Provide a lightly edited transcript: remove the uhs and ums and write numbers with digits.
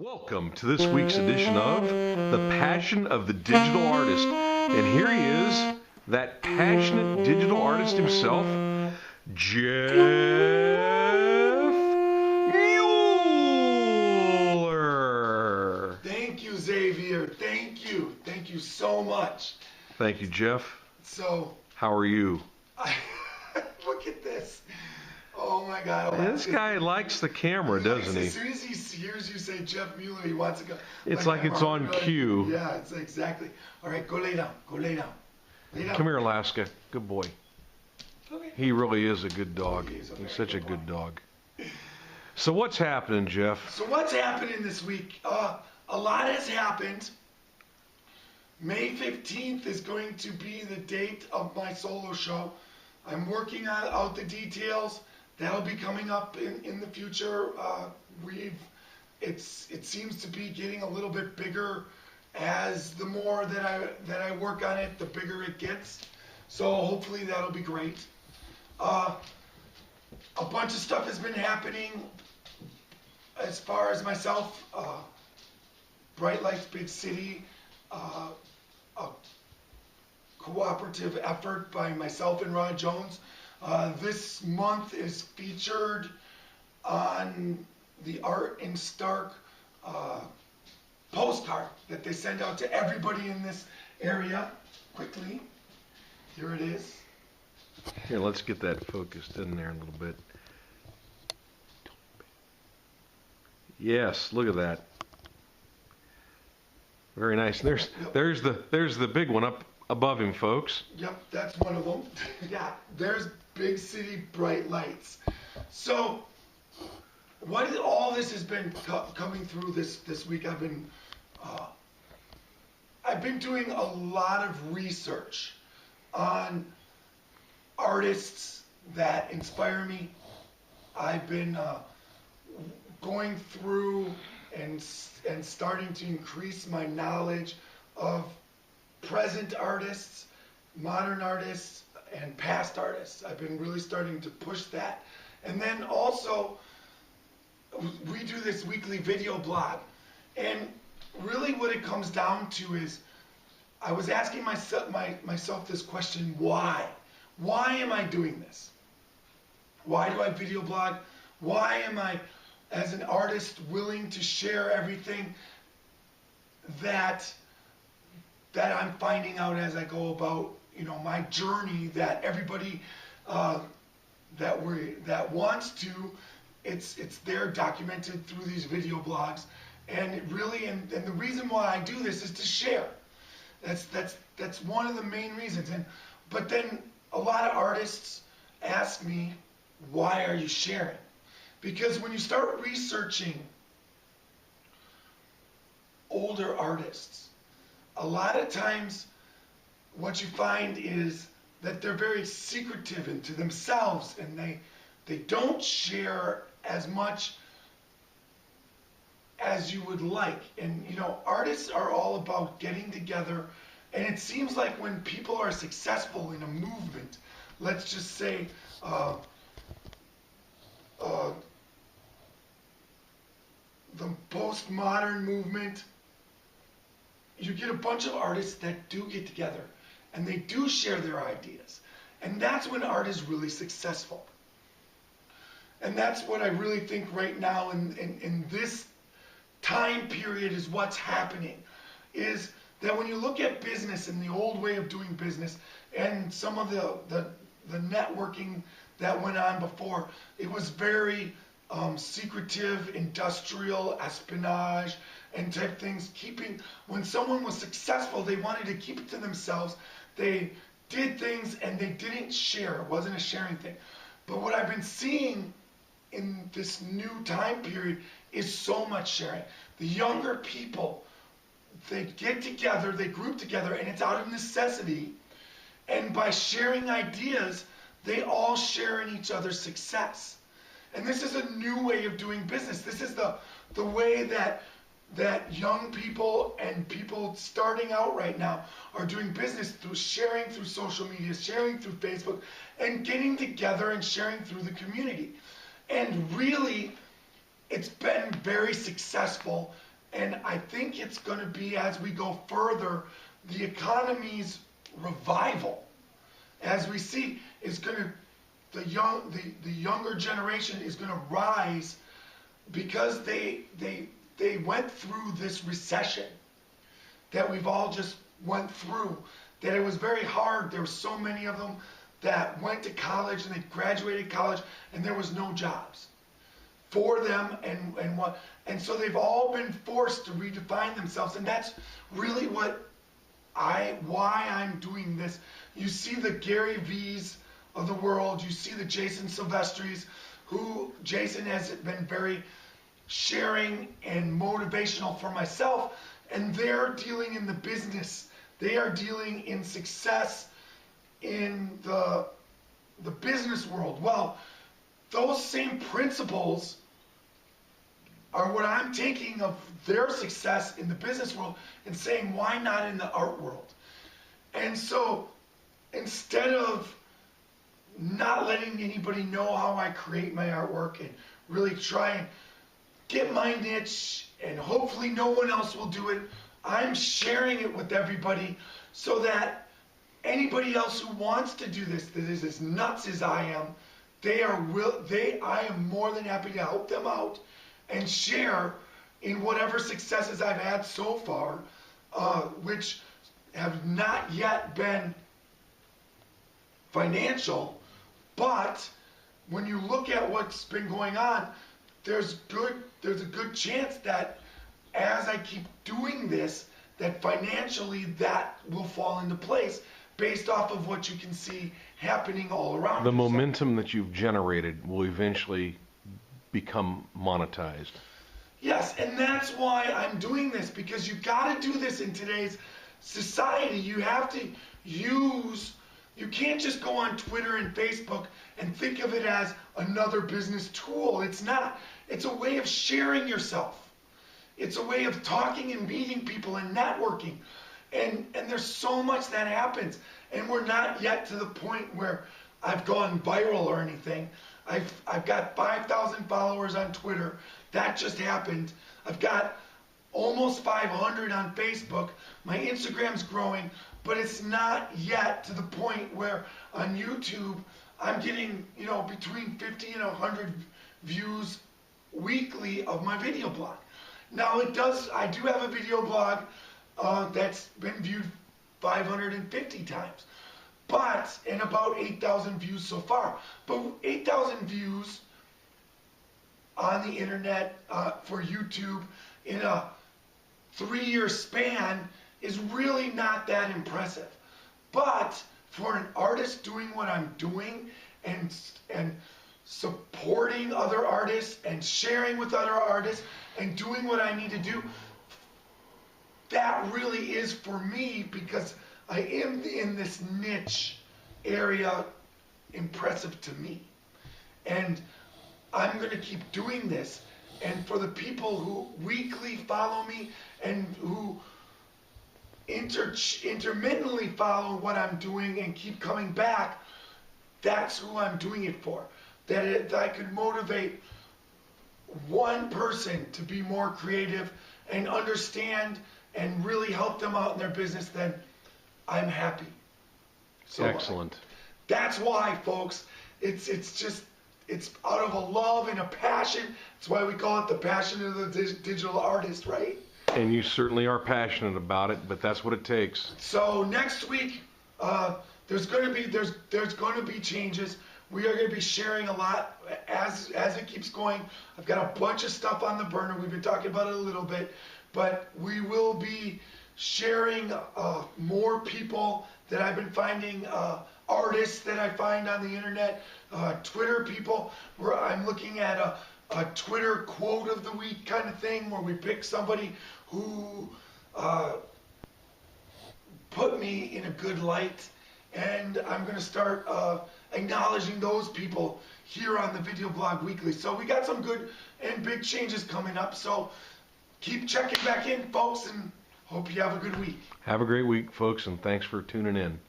Welcome to this week's edition of The Passion of the Digital Artist. And here he is, that passionate digital artist himself, Jeff Mueller. Thank you, Xavier. Thank you. Thank you so much. Thank you, Jeff. So, how are you? Look at this. Oh my God. This guy likes the camera, doesn't he? As soon as he hears you say Jeff Mueller, he wants to go. It's like it's on cue. Yeah, it's exactly. All right, go lay down. Go lay down. Lay down. Come here, Alaska. Good boy. Okay. He really is a good dog. He's such a good dog. So what's happening, Jeff? So what's happening this week? A lot has happened. May 15th is going to be the date of my solo show. I'm working out the details. That'll be coming up in the future. It seems to be getting a little bit bigger as the more that I work on it, the bigger it gets. So hopefully that'll be great. A bunch of stuff has been happening as far as myself. Bright Lights Big City, a cooperative effort by myself and Rod Jones. This month is featured on the Art in Stark postcard that they send out to everybody in this area. Quickly, here it is. Here, let's get that focused in there a little bit. Yes, look at that. Very nice. There's the big one up above him, folks. Yep, that's one of them. Yeah, there's Big City Bright Lights. So, all this has been coming through this week. I've been doing a lot of research on artists that inspire me. I've been going through and starting to increase my knowledge of present artists, modern artists, and past artists. I've been really starting to push that. And then also, we do this weekly video blog. And really what it comes down to is, I was asking myself this question, why? Why am I doing this? Why do I video blog? Why am I, as an artist, willing to share everything that I'm finding out as I go about, my journey, that everybody that wants to, it's there documented through these video blogs, and it really, and the reason why I do this is to share. That's one of the main reasons. But then a lot of artists ask me, why are you sharing? Because when you start researching older artists, a lot of times what you find is that they're very secretive into themselves, and they don't share as much as you would like. And artists are all about getting together, and it seems like when people are successful in a movement, let's just say the postmodern movement, you get a bunch of artists that do get together and they do share their ideas. And that's when art is really successful. And that's what I really think right now in this time period is what's happening. Is that when you look at business and the old way of doing business and some of the networking that went on before, it was very secretive, industrial, espionage, and type things. When someone was successful, they wanted to keep it to themselves. They did things and they didn't share. It wasn't a sharing thing. But what I've been seeing in this new time period is so much sharing. The younger people, they get together, they group together, and it's out of necessity. And by sharing ideas, they all share in each other's success. And this is a new way of doing business. This is the way that young people and people starting out right now are doing business, through sharing through social media, sharing through Facebook, and getting together and sharing through the community. And really, it's been very successful And I think it's going to be, as we go further, the economy's revival, as we see, is going to, the younger generation is going to rise because they went through this recession that we've all just went through, that it was very hard. There were so many of them that went to college and they graduated college and there was no jobs for them, and so they've all been forced to redefine themselves, and that's really why I'm doing this. You see the Gary V's of the world, you see the Jason Silvestris, who Jason has been very sharing and motivational for myself, and they're dealing in the business, they are dealing in success in the business world. Well, those same principles are what I'm taking of their success in the business world and saying, why not in the art world? And so instead of not letting anybody know how I create my artwork and really try and get my niche and hopefully no one else will do it, I'm sharing it with everybody so that anybody else who wants to do this, that is as nuts as I am, I am more than happy to help them out and share in whatever successes I've had so far, which have not yet been financial, but when you look at what's been going on, there's a good chance that as I keep doing this, that financially that will fall into place based off of what you can see happening all around. The momentum that you've generated will eventually become monetized. Yes, and that's why I'm doing this, because you got to do this in today's society. You have to you can't just go on Twitter and Facebook and think of it as another business tool. It's not. It's a way of sharing yourself. It's a way of talking and meeting people and networking. And there's so much that happens. And we're not yet to the point where I've gone viral or anything. I've got 5,000 followers on Twitter. That just happened. I've got almost 500 on Facebook. My Instagram's growing, but it's not yet to the point where on YouTube I'm getting, between 50 and 100 views weekly of my video blog. Now I do have a video blog that's been viewed 550 times, and about 8,000 views so far. But 8,000 views on the internet for YouTube in a 3-year span is really not that impressive. But for an artist doing what I'm doing and supporting other artists and sharing with other artists and doing what I need to do, that really is for me, because I am in this niche area impressive to me. And I'm going to keep doing this. And for the people who weekly follow me and who intermittently follow what I'm doing and keep coming back, that's who I'm doing it for. That I could motivate one person to be more creative and understand and really help them out in their business, then I'm happy. So excellent. That's why, folks, it's out of a love and a passion. That's why we call it the passion of the digital artist, right? And you certainly are passionate about it, but that's what it takes. So next week, there's going to be changes. We are going to be sharing a lot as it keeps going. I've got a bunch of stuff on the burner. We've been talking about it a little bit, but we will be sharing more people that I've been finding, artists that I find on the internet, Twitter people, where I'm looking at a Twitter quote of the week kind of thing, where we pick somebody who put me in a good light, and I'm going to start acknowledging those people here on the Video Blog Weekly. So we got some good and big changes coming up, so keep checking back in, folks, and hope you have a good week. Have a great week, folks, and thanks for tuning in.